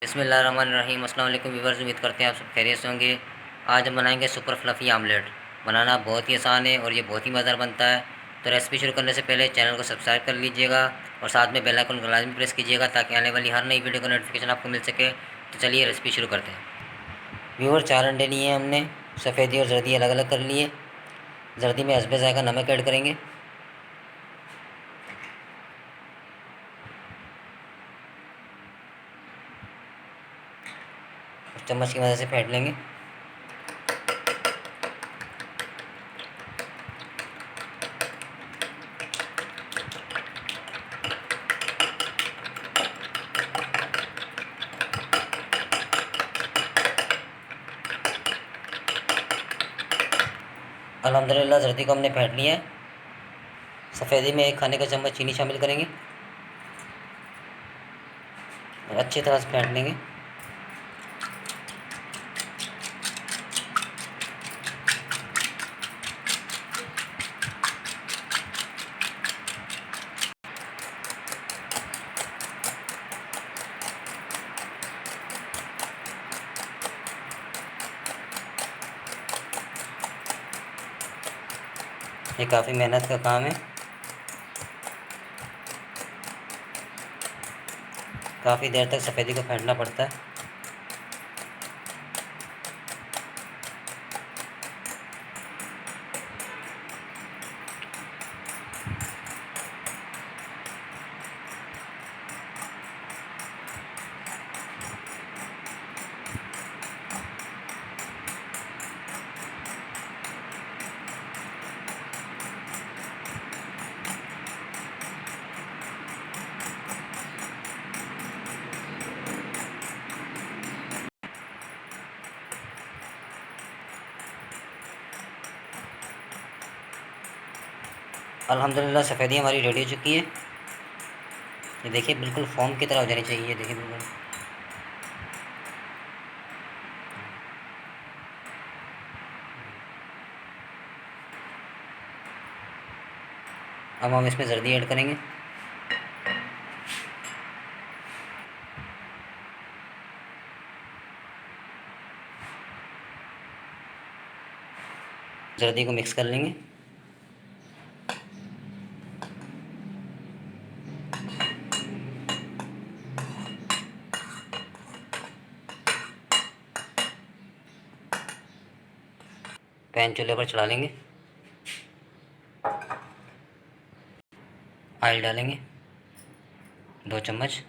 बिस्मिल्लाहिर्रहमानिर्रहीम। अस्सलाम वालेकुम व्यूअर्स, उम्मीद करते हैं आप सब खैरियत से होंगे। आज हम बनाएंगे सुपर फ्लफ़ी आमलेट। बनाना बहुत ही आसान है और ये बहुत ही मज़ेदार बनता है। तो रेसिपी शुरू करने से पहले चैनल को सब्सक्राइब कर लीजिएगा और साथ में बेल आइकन को लाजमी प्रेस कीजिएगा ताकि आने वाली हर नई वीडियो का नोटिफिकेशन आपको मिल सके। तो चलिए रेसिपी शुरू करते हैं। व्यूअर, 4 अंडे लिए हैं हमने। सफ़ेदी और जर्दी अलग अलग कर लिए। जर्दी में हस्बे ज़ायक़ा नमक ऐड करेंगे। चम्मच की मदद से फेंट लेंगे। अल्हम्दुलिल्लाह जर्दी को हमने फेंट लिया है। सफ़ेदी में 1 खाने का चम्मच चीनी शामिल करेंगे और अच्छी तरह से फेंट लेंगे। ये काफ़ी मेहनत का काम है। काफ़ी देर तक सफ़ेदी को फेंटना पड़ता है। अल्हम्दुलिल्लाह सफ़ेदी हमारी रेडी हो चुकी है। ये देखिए बिल्कुल फोम की तरह हो जानी चाहिए। ये देखिए बिल्कुल। अब हम इसमें जर्दी ऐड करेंगे। जर्दी को मिक्स कर लेंगे। पैन चूल्हे पर चढ़ा लेंगे। ऑयल डालेंगे 2 चम्मच।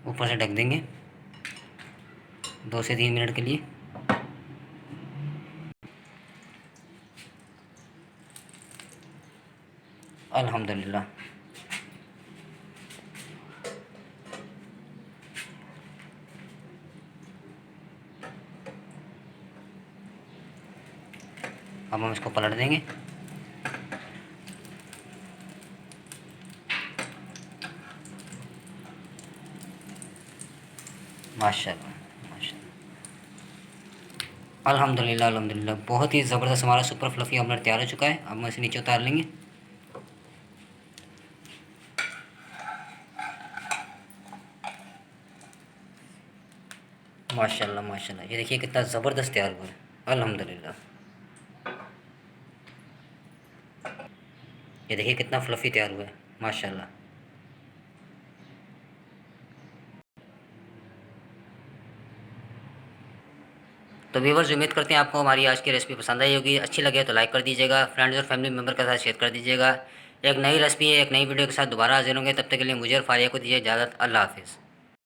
ऊपर से ढक देंगे 2 से 3 मिनट के लिए। अल्हम्दुलिल्लाह अब हम इसको पलट देंगे। माशाल्लाह माशाल्लाह। अल्हम्दुलिल्लाह अल्हम्दुलिल्लाह बहुत ही ज़बरदस्त हमारा सुपर फ्लफ़ी ऑमलेट तैयार हो चुका है। अब हम इसे नीचे उतार लेंगे। माशाल्लाह माशाल्लाह, ये देखिए कितना ज़बरदस्त तैयार हुआ है। अल्हम्दुलिल्लाह, ये देखिए कितना फ्लफ़ी तैयार हुआ है माशाल्लाह। तो व्यूअर्स, उम्मीद करते हैं आपको हमारी आज की रेसिपी पसंद आई होगी। अच्छी लगे तो लाइक कर दीजिएगा, फ्रेंड्स और फैमिली मेम्बर के साथ शेयर कर दीजिएगा। एक नई रेसिपी एक नई वीडियो के साथ दोबारा हाजिर होंगे। तब तक के लिए मुझे और फारिया को दीजिए इजाज़त। अल्लाह हाफ़िज़।